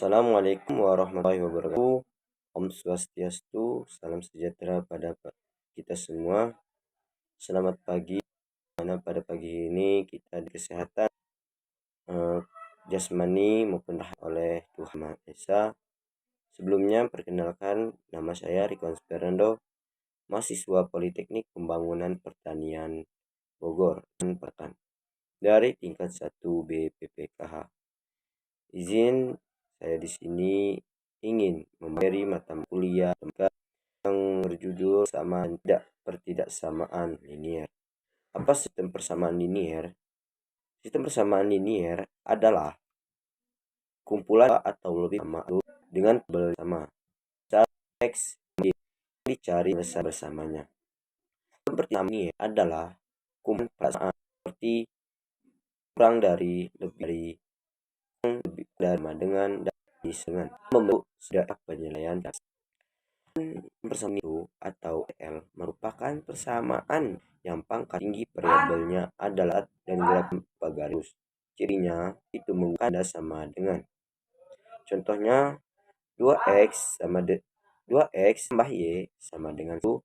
Assalamualaikum warahmatullahi wabarakatuh. Om Swastiastu, salam sejahtera pada kita semua. Selamat pagi. Mana pada pagi ini kita di kesehatan jasmani maupun rohani oleh Tuhan Maha Esa. Sebelumnya perkenalkan, nama saya Riko Sperando, mahasiswa Politeknik Pembangunan Pertanian Bogor dari tingkat 1 BPPKH. Izin saya di sini ingin memberi mata kuliah yang berjudul pertidaksamaan linier. Apa sistem persamaan linier? Sistem persamaan linier adalah kumpulan atau lebih sama dengan tabel sama. Cara X dicari bersamanya. Yang pertama ini adalah kumpulan persamaan seperti kurang dari, lebih dari, sama dengan, dan dengan membentuk sudah penilaian persamaan itu atau L merupakan persamaan yang pangkat tinggi variabelnya adalah dan grafik garis. Cirinya itu menggunakan sama dengan. Contohnya 2x tambah y sama dengan 1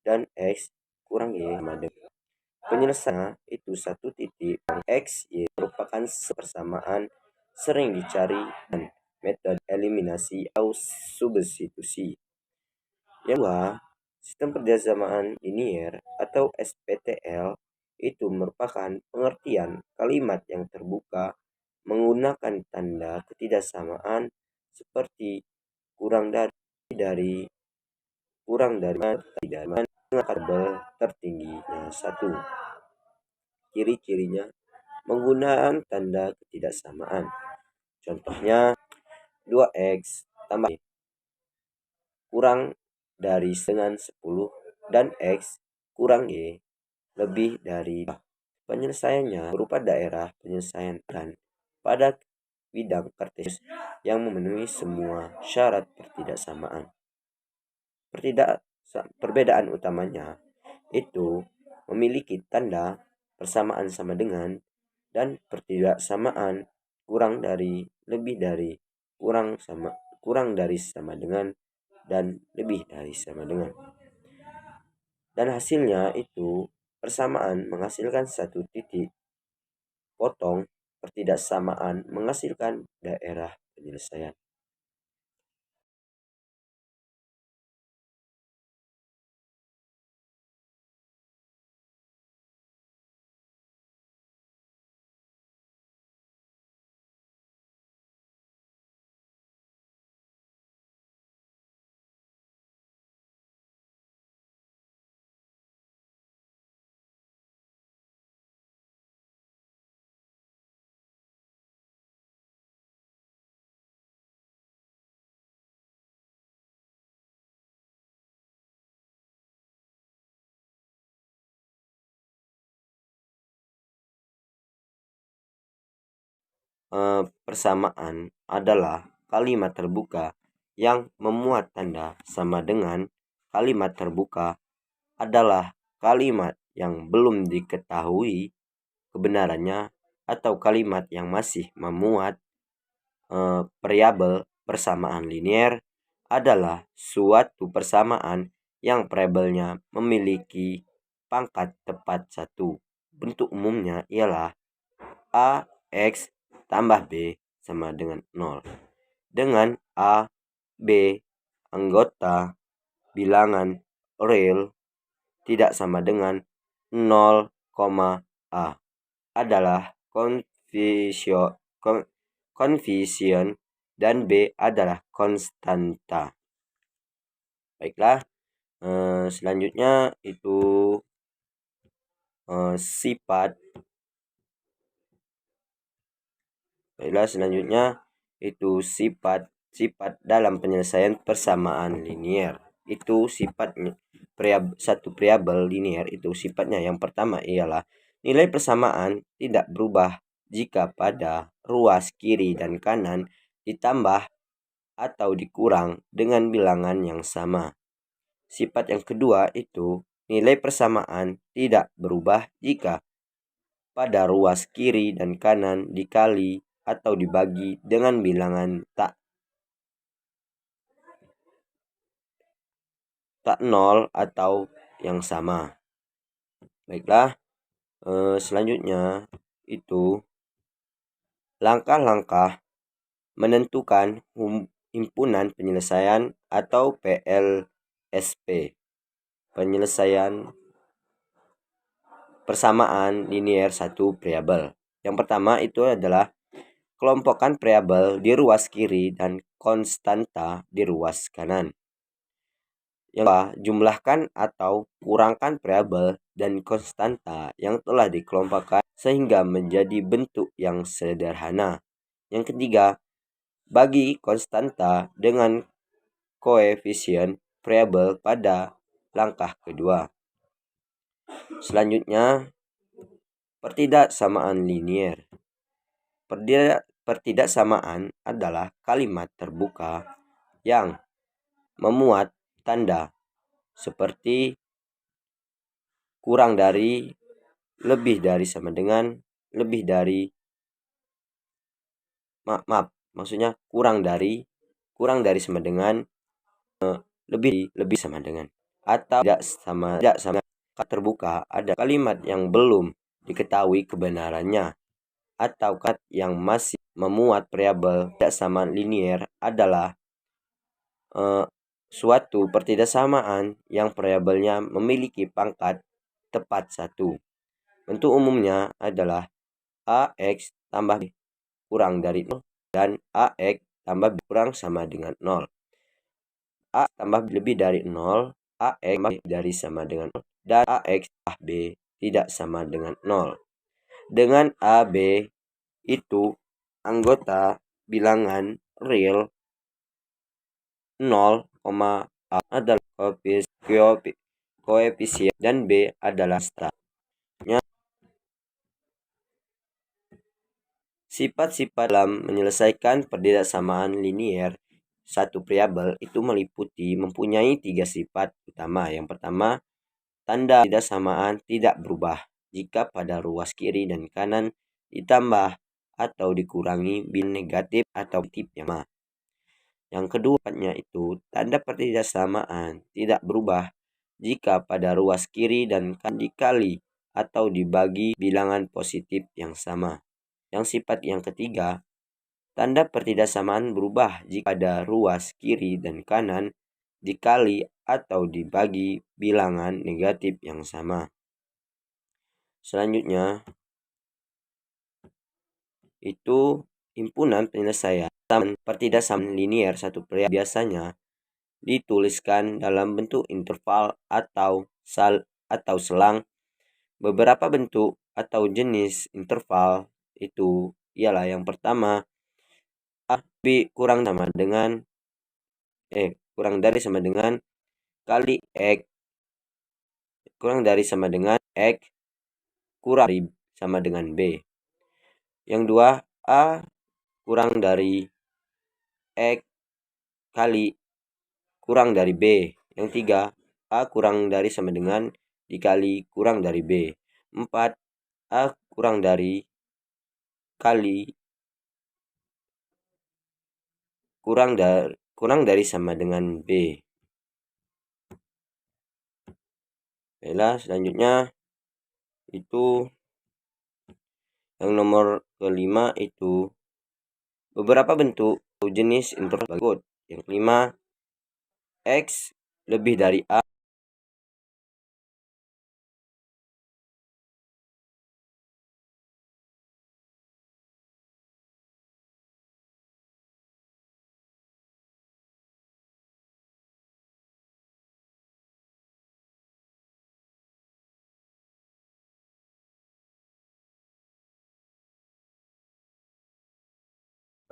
dan x kurang y sama dengan. Penyelesaiannya itu satu titik x y merupakan persamaan sering dicari dan metode eliminasi atau substitusi. Yang kedua, sistem persamaan linier atau SPTL itu merupakan pengertian kalimat yang terbuka menggunakan tanda ketidaksamaan seperti kurang dari dengan tabel tertingginya 1. Ciri-cirinya menggunakan tanda ketidaksamaan. Contohnya 2x tambah kurang dari dengan 10 dan x kurang y lebih dari. Penyelesaiannya berupa daerah penyelesaian dan pada bidang kartesius yang memenuhi semua syarat pertidaksamaan. Perbedaan utamanya itu memiliki tanda persamaan sama dengan dan pertidaksamaan kurang dari, lebih dari, kurang dari sama dengan dan lebih dari sama dengan. Dan hasilnya itu persamaan menghasilkan satu titik, potong pertidaksamaan menghasilkan daerah penyelesaian. Persamaan adalah kalimat terbuka yang memuat tanda sama dengan. Kalimat terbuka adalah kalimat yang belum diketahui kebenarannya atau kalimat yang masih memuat variabel. Persamaan linier adalah suatu persamaan yang variabelnya memiliki pangkat tepat 1. Bentuk umumnya ialah A X tambah B sama dengan 0. Dengan A, B, anggota bilangan real tidak sama dengan 0, A adalah koefisien dan B adalah konstanta. Baiklah, selanjutnya itu sifat. Selanjutnya itu sifat dalam penyelesaian persamaan linier. Itu sifatnya satu variabel linier itu sifatnya yang pertama ialah nilai persamaan tidak berubah jika pada ruas kiri dan kanan ditambah atau dikurang dengan bilangan yang sama. Sifat yang kedua itu nilai persamaan tidak berubah jika pada ruas kiri dan kanan dikali atau dibagi dengan bilangan tak 0 atau yang sama. Baiklah, selanjutnya itu langkah-langkah menentukan himpunan penyelesaian atau PLSP. Penyelesaian persamaan linier satu variabel. Yang pertama itu adalah kelompokkan variabel di ruas kiri dan konstanta di ruas kanan. Yang kedua, jumlahkan atau kurangkan variabel dan konstanta yang telah dikelompokkan sehingga menjadi bentuk yang sederhana. Yang ketiga, bagi konstanta dengan koefisien variabel pada langkah kedua. Selanjutnya, pertidaksamaan linier. Pertidaksamaan adalah kalimat terbuka yang memuat tanda seperti kurang dari, lebih dari sama dengan, lebih dari, maksudnya kurang dari sama dengan, lebih sama dengan, atau tidak sama. Terbuka ada kalimat yang belum diketahui kebenarannya atau kalimat yang masih memuat variabel tidak sama linier adalah suatu pertidaksamaan yang variabelnya memiliki pangkat tepat 1. Bentuk umumnya adalah AX tambah B kurang dari 0 dan AX tambah B kurang sama dengan 0. A tambah B lebih dari 0, AX tambah B dari sama dengan 0, dan AX tambah B tidak sama dengan 0. Dengan AB itu anggota bilangan real 0, A adalah koefisien dan B adalah star. Sifat-sifat dalam menyelesaikan pertidaksamaan linier satu variabel itu mempunyai 3 sifat utama. Yang pertama, tanda pertidaksamaan tidak berubah jika pada ruas kiri dan kanan ditambah atau dikurangi bilangan negatif atau positif yang sama. Yang kedua, itu tanda pertidaksamaan tidak berubah jika pada ruas kiri dan kanan dikali atau dibagi bilangan positif yang sama. Yang sifat yang ketiga, tanda pertidaksamaan berubah jika pada ruas kiri dan kanan dikali atau dibagi bilangan negatif yang sama. Selanjutnya, itu himpunan penyelesaian pertidaksamaan linier satu variabel biasanya dituliskan dalam bentuk interval atau selang. Beberapa bentuk atau jenis interval itu ialah yang pertama, B kurang dari sama dengan kali X kurang dari sama dengan X kurang dari sama dengan B. Yang dua, A kurang dari X kali kurang dari B. Yang tiga, A kurang dari sama dengan dikali kurang dari B. 4, A kurang dari kali kurang dari sama dengan B. Baiklah, selanjutnya itu yang nomor kelima itu beberapa bentuk atau jenis interval berikut. Yang kelima, X lebih dari A.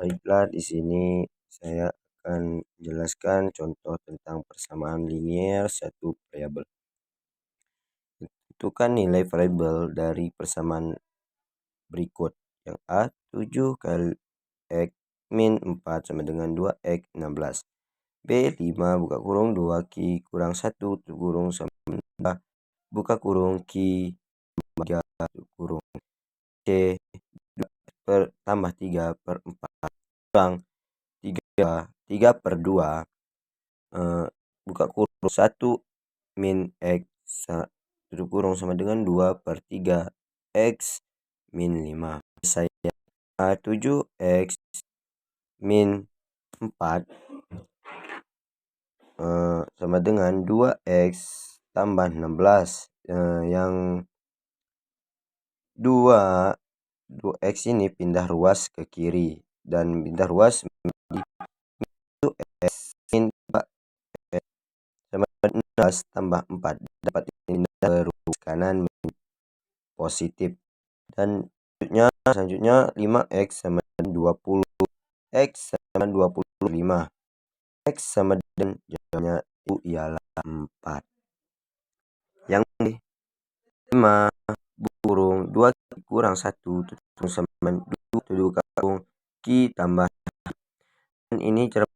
Baiklah, di sini saya akan jelaskan contoh tentang persamaan linier satu variabel. Tentukan nilai variabel dari persamaan berikut. Yang A, 7 kali X min 4 sama dengan 2X 16. B, 5 buka kurung 2 Q kurang 1 kurung sama dengan buka kurung Q 3 kurung. C, tambah 3/4 kurang 3/2 buka kurung 1 min X tutup kurung sama dengan 2/3 X min 5. Saya 7X min 4 sama dengan 2X tambah 16. Yang 2X ini pindah ruas ke kiri dan pindah ruas menjadi 2X min 4X sama dengan 16 tambah 4 dapat pindah ke ruas kanan menjadi positif. Dan selanjutnya 5X sama dengan 20. X sama 25. X sama dengan jawabannya itu ialah 4. Yang B 5 kurung 2 kurang 1 tutup sama dengan 2 kurung Q tambah. Dan ini cara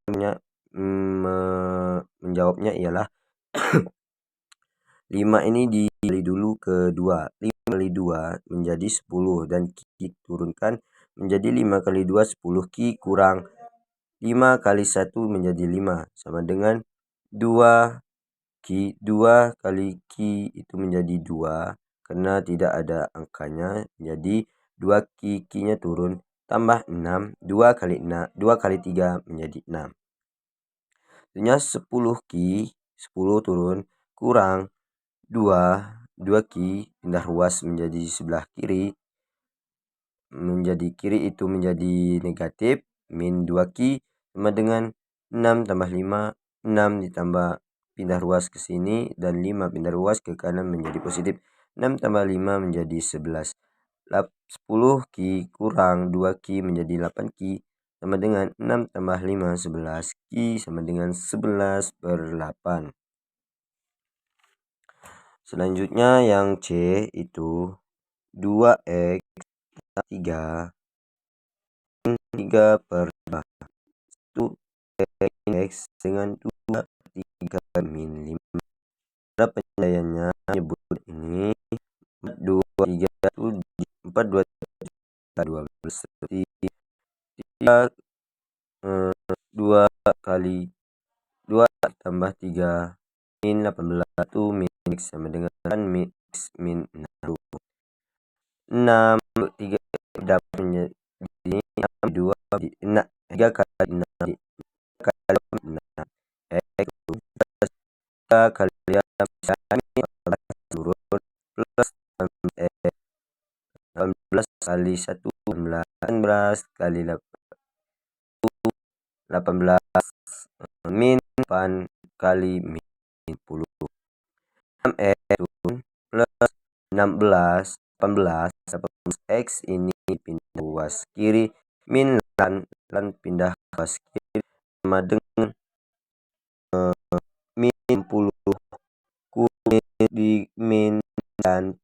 menjawabnya ialah 5 ini dikali dulu ke 2. 5 kali 2 menjadi 10 dan Q turunkan menjadi 5 kali 2 10 Q kurang 5 kali 1 menjadi 5 sama dengan 2 Q. 2 kali Q itu menjadi 2 karena tidak ada angkanya, jadi 2 Q nya turun tambah 6. 2 kali 3 menjadi 6. Artinya 10 Q 10 turun kurang 2 Q pindah ruas menjadi sebelah kiri, menjadi kiri itu menjadi negatif min 2 Q sama dengan 6 tambah 5, 6 ditambah pindah ruas ke sini dan 5 pindah ruas ke kanan menjadi positif. 6 tambah 5 menjadi 11. 10 Q kurang 2 Q menjadi 8 Q sama dengan 6 tambah 5 11 Q sama dengan 11/8. Selanjutnya yang C itu 2X 3 3/2 itu X dengan 2/3 min 5. Cara penyelesaiannya menyebut ini 4 2 3 itu 4 2 12 3 2 kali 2 tambah 3 min 18 itu min X sama dengan min X min 6. 6 3 dapat menjadi 2 3 kali 6 kali 6 X 3 kali 5 turun plus 18 kali 1 18 kali 18 min 8 kali min 10. 6X turun plus 16 18 X ini pindah ruas kiri min lan pindah ruas kiri sama dengan min 10 di min 19.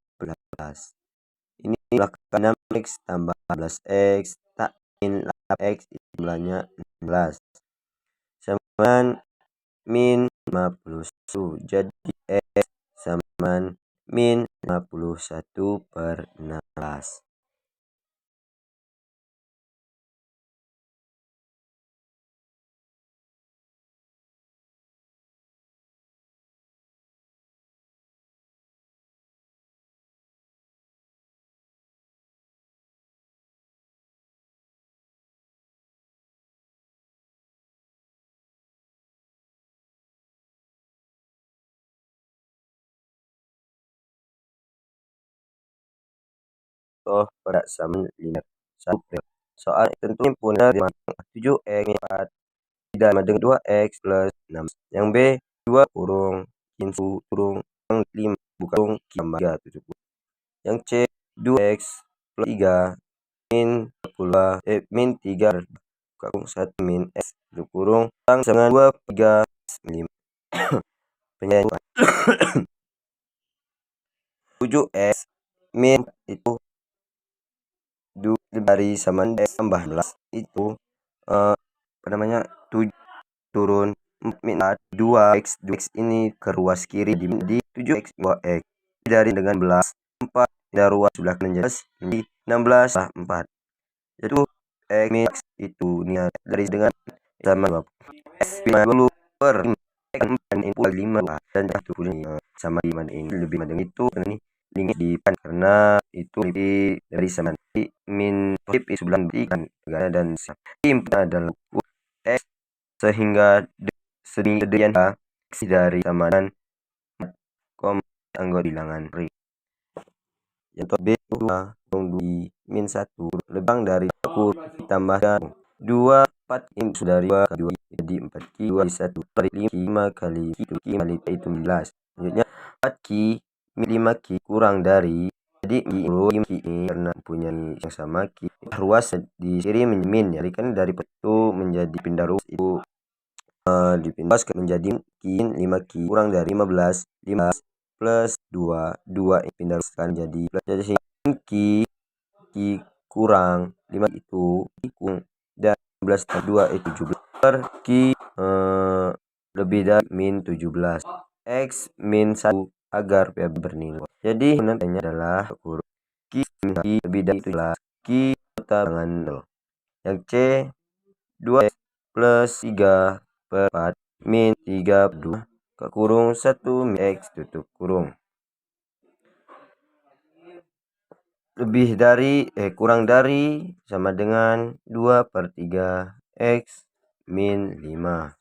Ini belakang 6X tambah 11X tak min 8X jumlahnya 16 sama min 51. Jadi X sama min 51/16. Pada sama linear soal tentunya punya 7X 4 tidak sama dengan 2X plus 6. Yang B 2 kurung info kurung 5 kurung 3 7. Yang C 2X plus 3 min 3 kurung 1 min X kurung dengan 2 3 5. Penyampaian 7X min itu dari sama X tambah 11 itu apa namanya 7 turun min 2X ini ke ruas kiri di 7X 2X dari dengan 11 4 dari ruas sebelah kanan jadi 16 4. yaitu X min X itu niat dari dengan sama 20 per 5 dan 1 sama 5 ini lebih dengan itu ini ini di pan karena itu lebih dari sama min tip 9 dan tim adalah X sehingga sedemikian dari samanan kom anggota bilangan yang B 2 min 1 lebang dari aku tambahkan 2 4 ini sudah 2 jadi 4 ki 2 1 dari 5 kali itu 11 selanjutnya 4 ki 5 ki kurang dari jadi ki ini karena punya yang sama ki ruas di sini min jadi kan dari itu menjadi pindah ruas itu dipindah menjadi ki 5 ki kurang dari 15 plus 2 pindah ruskan jadi plus jadi ki kurang 5 itu dan 11 tambah 2 itu 17 per ki lebih dari min 17 X min 1 agar P bernilai. Jadi nantinya adalah kurang ki lebih dari 17 ki dengan 0. Yang C 2 plus 3 per 4 min 3 2 ke kurung 1 min X tutup kurung. Lebih dari kurang dari sama dengan 2 per 3 X min 5.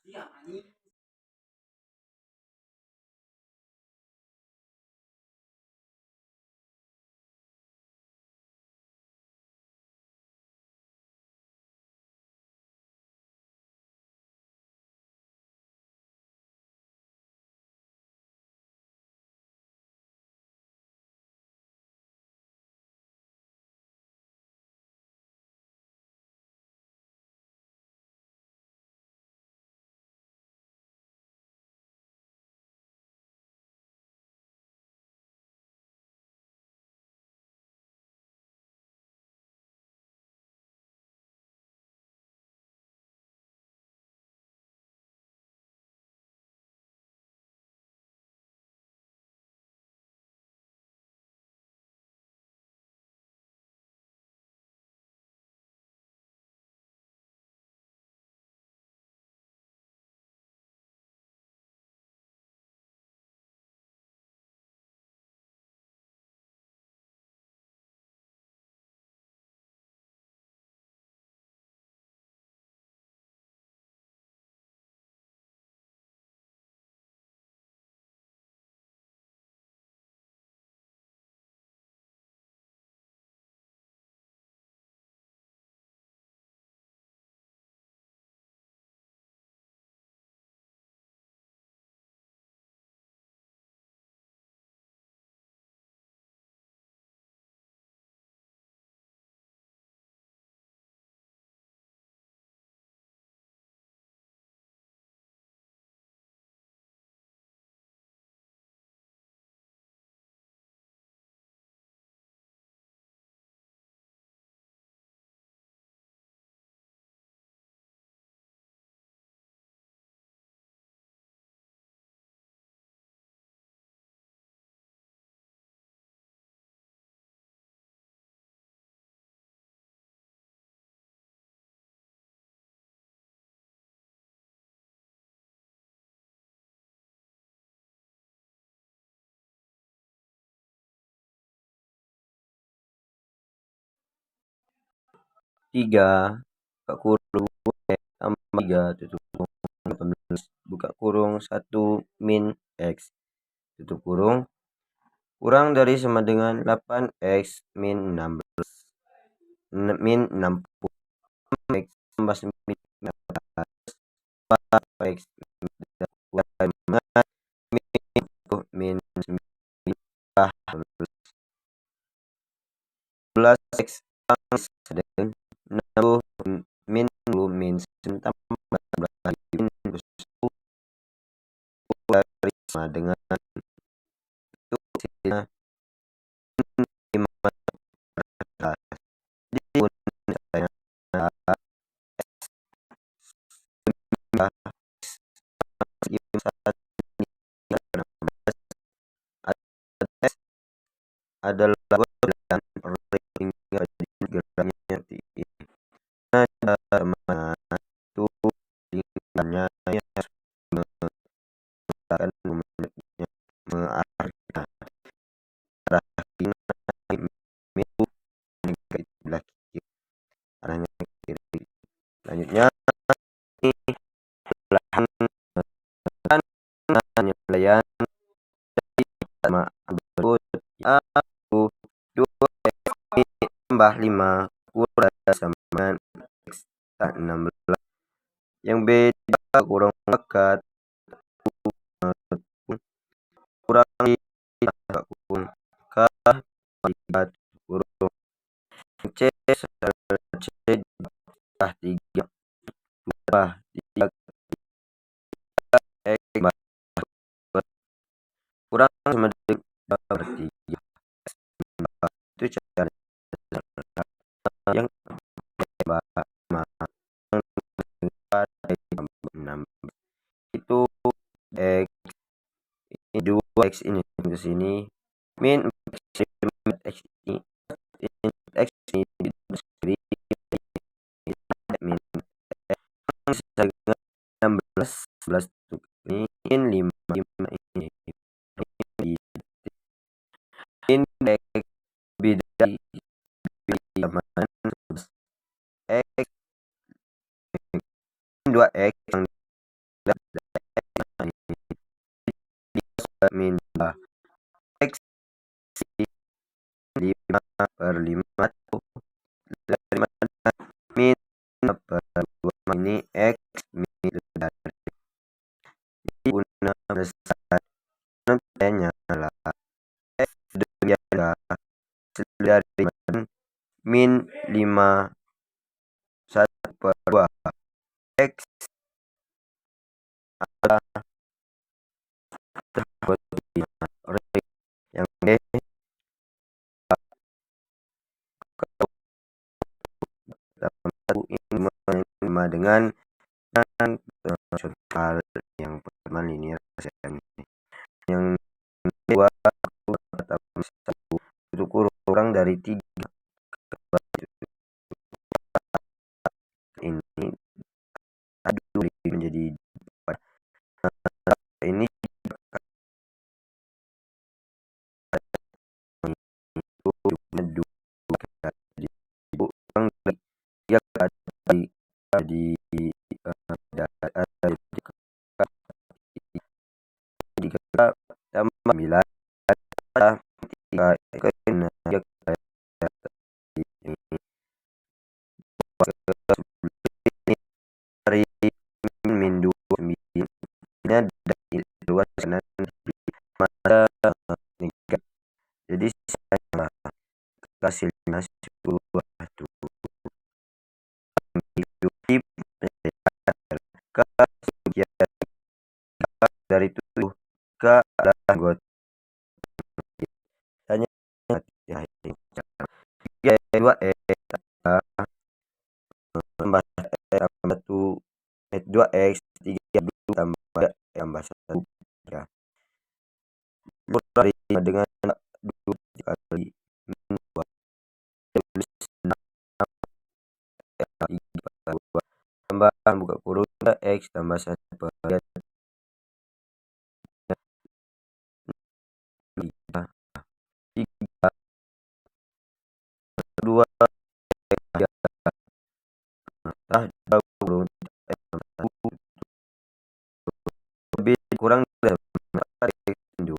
Tiga buka kurung tambah 3 tutup kurung 18 buka kurung 1 min X tutup kurung kurang dari sama dengan 8 X min 16 min 60 X tambah 9 X min 11 X sedang 60 min 10 min 9 tambah 16 min 10 sama dengan itu hasilnya 15. Jadi adalah dan geramnya mana itu lingkarannya yang menggunakan mengarahkan arah kiri itu negatif sebelah kiri, arahnya ke kiri. Selanjutnya ini belahan penilaian sama berikut aku 2 tambah 5 kurang sama X 16 yang beda kurang sepakat kurangi pun K akibat huruf C C tambah 3 tambah 3 X kurang sama dengan 3 itu cara yang itu X ini 2 X ini ke sini min X ini X ini min 16 11 ini min 5 ini min X beda X 2X yang min X 5/5 min 5/2 ini X min guna besar nantinya adalah X dari min 5 1/2 X adalah yang D dengan soal yang pertama linear yang kedua itu kurang dari 3 ini menjadi 4 ini di tambah 9 dari min 29 dari luar sana masa negatif. Jadi saya hasilnya 10 dari 7 ke anggota hanya 2 tambah 1 2X 3 tambah 1 ya dengan 2 kali min 2 tambah buka kurung X tambah 1 2 lebih kurang dari 2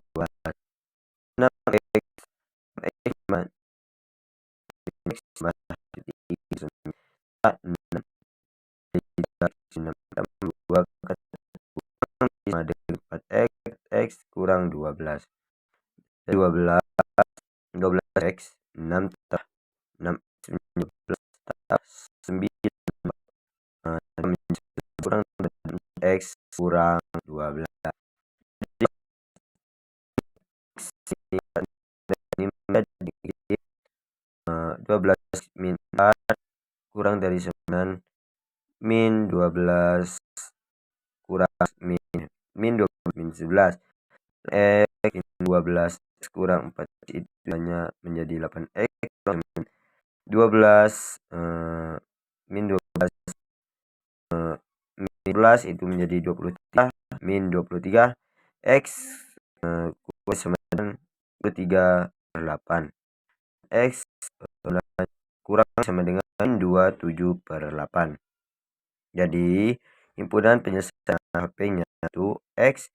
X kurang 12 X 6 kurang X kurang 12 12 min 4 kurang dari 9 min 12 kurang min 12 min 11 X 12 kurang 4 itu hanya menjadi 8 X kurang 12 min 12 14 itu menjadi 23 min 23 X sama dengan 23/8. X kurang sama dengan 27/8. Jadi himpunan penyelesaian HP-nya itu X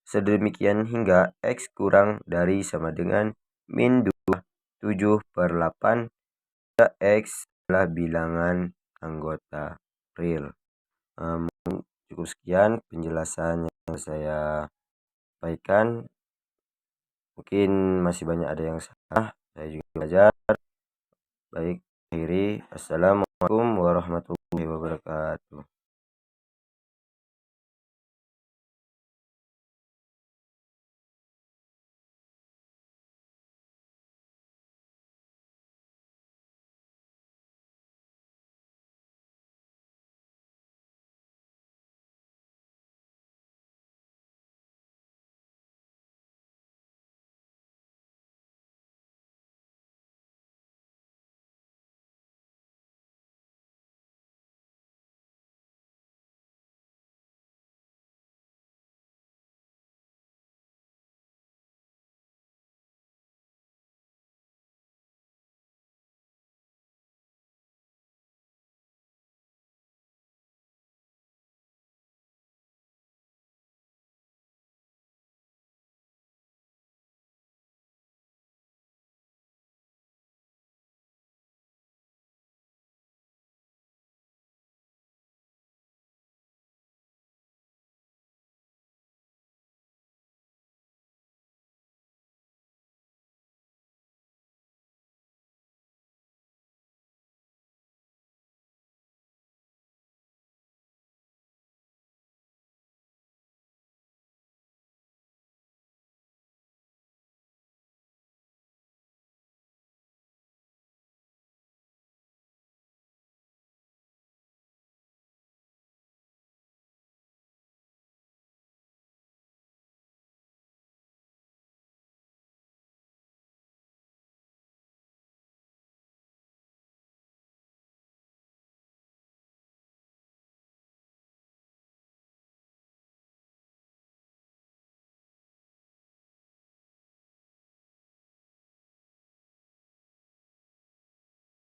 sedemikian hingga X kurang dari sama dengan min 27/8. X adalah bilangan anggota real. Cukup sekian penjelasan yang saya sampaikan. Mungkin masih banyak ada yang salah, saya juga belajar. Baik, akhiri. Assalamualaikum warahmatullahi wabarakatuh.